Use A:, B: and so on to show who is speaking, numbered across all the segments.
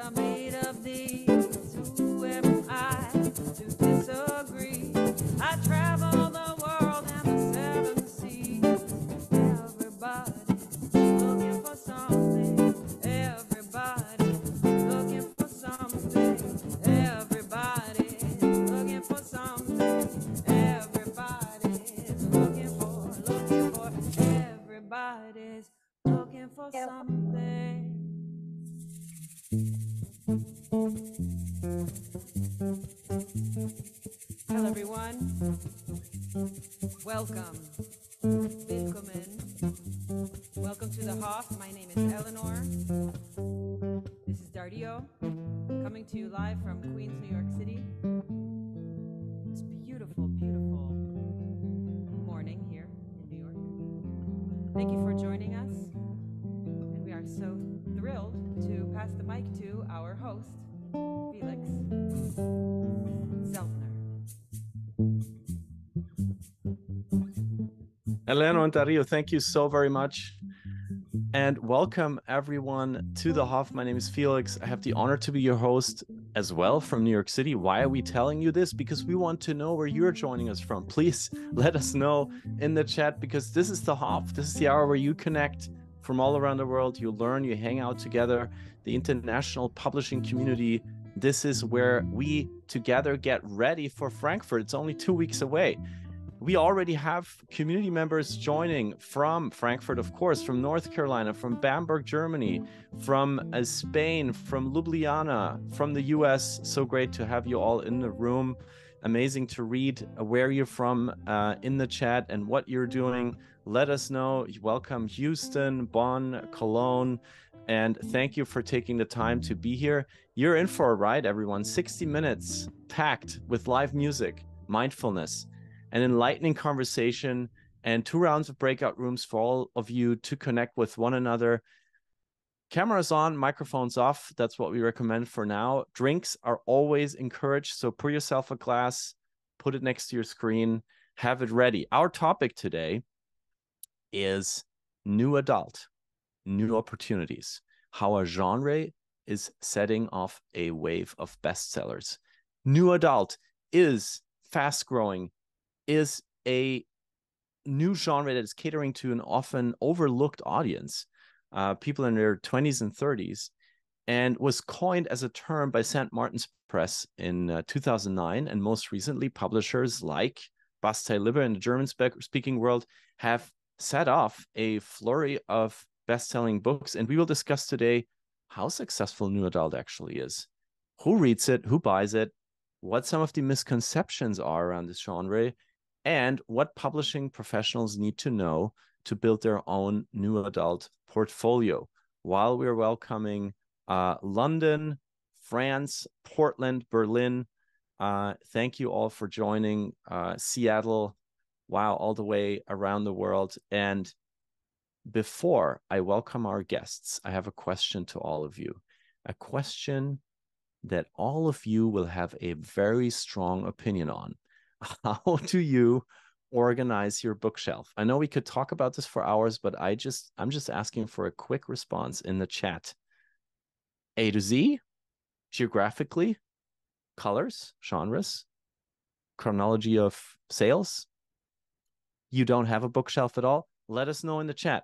A: are made of these. Who am I to disagree? I travel the world and the seven seas. Everybody's looking for something. Everybody's looking for something. Everybody's looking for something. Everybody's looking for. Everybody's looking for something. Hello everyone, welcome, willkommen, welcome to the Hof. My name is Eleanor, this is Dardio, coming to you live from Queens, New York City. It's beautiful, beautiful morning here in New York. Thank you for joining us, and we are so thrilled to pass the mic to our host, Felix Zeltner.
B: Elena and Dario, thank you so very much. And welcome everyone to the Hof. My name is Felix. I have the honor to be your host as well from New York City. Why are we telling you this? Because we want to know where you're joining us from. Please let us know in the chat, because this is the Hof. This is the hour where you connect from all around the world. You learn, you hang out together, the international publishing community. This is where we together get ready for Frankfurt. It's only 2 weeks away. We already have community members joining from Frankfurt, of course, from North Carolina, from Bamberg, Germany, from Spain, from Ljubljana, from the US. So great to have you all in the room. Amazing to read where you're from in the chat and what you're doing. Let us know. Welcome Houston, Bonn, Cologne, and thank you for taking the time to be here. You're in for a ride, everyone. 60 minutes packed with live music, mindfulness, an enlightening conversation, and 2 rounds of breakout rooms for all of you to connect with one another. Cameras on, microphones off. That's what we recommend for now. Drinks are always encouraged, so pour yourself a glass, put it next to your screen, have it ready. Our topic today is new adult, new opportunities, how a genre is setting off a wave of bestsellers. New adult is fast-growing, is a new genre that is catering to an often overlooked audience, people in their 20s and 30s, and was coined as a term by St. Martin's Press in 2009. And most recently, publishers like Bastei Lübbe in the German-speaking world have set off a flurry of best-selling books. And we will discuss today how successful new adult actually is, who reads it, who buys it, what some of the misconceptions are around this genre, and what publishing professionals need to know to build their own new adult portfolio. While we're welcoming London, France, Portland, Berlin, thank you all for joining. Seattle, wow, all the way around the world. And before I welcome our guests, I have a question to all of you, a question that all of you will have a very strong opinion on. How do you organize your bookshelf? I know we could talk about this for hours, but I'm just asking for a quick response in the chat. A to Z, geographically, colors, genres, chronology of sales. You don't have a bookshelf at all? Let us know in the chat.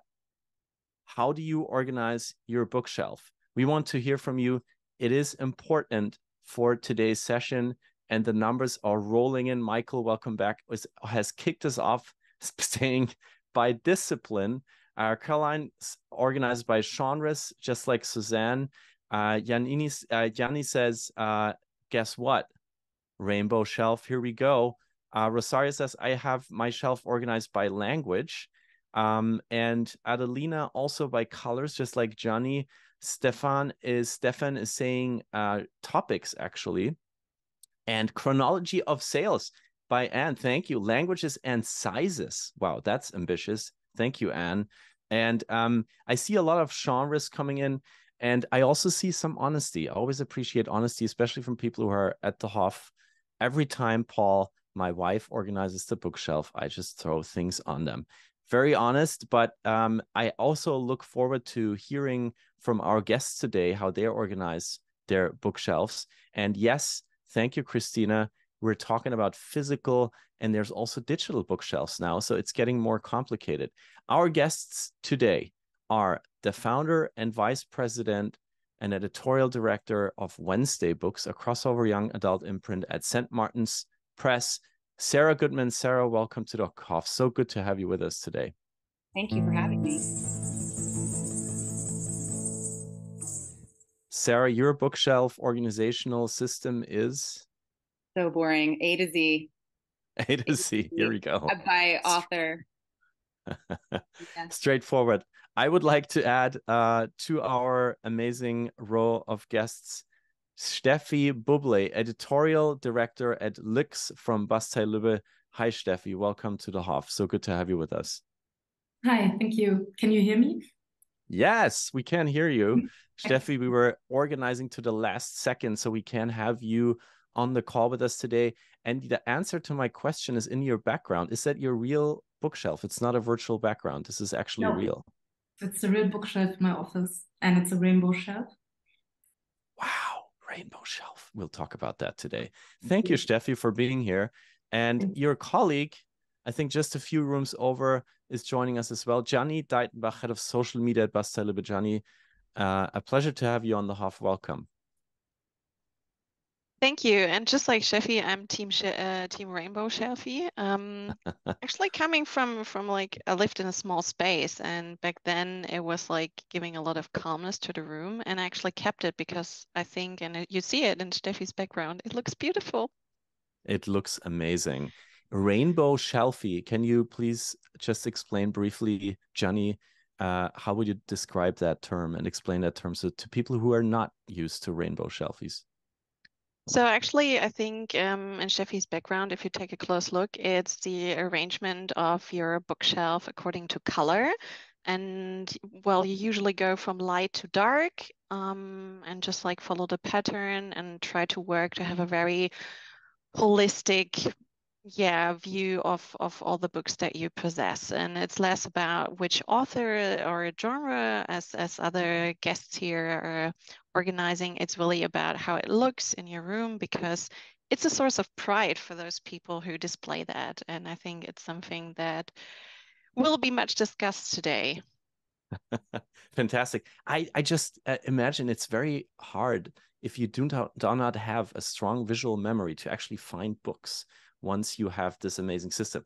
B: How do you organize your bookshelf? We want to hear from you. It is important for today's session, and the numbers are rolling in. Michael, welcome back, has kicked us off saying by discipline. Caroline organized by genres, just like Suzanne. Janni says, guess what? Rainbow shelf, here we go. Rosario says, I have my shelf organized by language. And Adelina also by colors, just like Janni. Stefan is saying topics, actually. And chronology of sales by Anne. Thank you. Languages and sizes. Wow, that's ambitious. Thank you, Anne. And I see a lot of genres coming in, and I also see some honesty. I always appreciate honesty, especially from people who are at the Hof. Every time, Paul, my wife, organizes the bookshelf, I just throw things on them. Very honest, but I also look forward to hearing from our guests today how they organize their bookshelves. And yes, thank you, Christina. We're talking about physical, and there's also digital bookshelves now, so it's getting more complicated. Our guests today are the founder and vice president and editorial director of Wednesday Books, a crossover young adult imprint at St. Martin's Press, Sara Goodman. Sara, welcome to the Hof. So good to have you with us today.
C: Thank you for having me.
B: Sara, your bookshelf organizational system is?
C: So boring. A to Z.
B: A to Z. Here we go.
C: By author.
B: Yeah. Straightforward. I would like to add to our amazing row of guests, Steffi Bubley, editorial director at LYX from Bastei Lübbe. Hi, Steffi. Welcome to the Hof. So good to have you with us.
D: Hi, thank you. Can you hear me?
B: Yes, we can hear you. Steffi, we were organizing to the last second so we can have you on the call with us today. And the answer to my question is in your background. Is that your real bookshelf? It's not a virtual background. This is actually real.
D: It's a real bookshelf in my office, and it's a rainbow shelf.
B: Wow, rainbow shelf. We'll talk about that today. Thank you, Steffi, for being here. And your colleague, I think just a few rooms over, is joining us as well. Janni Deitenbach, head of social media at Bastei Lübbe. Janni, a pleasure to have you on the Hof. Welcome.
E: Thank you. And just like Steffi, I'm team Rainbow Shelfie. Actually coming from like I lived in a small space, and back then it was like giving a lot of calmness to the room, and I actually kept it because I think, and you see it in Steffi's background, it looks beautiful.
B: It looks amazing. Rainbow Shelfie. Can you please just explain briefly, Janni, how would you describe that term and explain that term to people who are not used to rainbow shelfies?
E: So actually, I think in Steffi's background, if you take a close look, it's the arrangement of your bookshelf according to color. And well, you usually go from light to dark and just like follow the pattern and try to work to have a very holistic view of all the books that you possess. And it's less about which author or genre as other guests here are organizing. It's really about how it looks in your room, because it's a source of pride for those people who display that. And I think it's something that will be much discussed today.
B: Fantastic. I just imagine it's very hard if you do not have a strong visual memory to actually find books once you have this amazing system.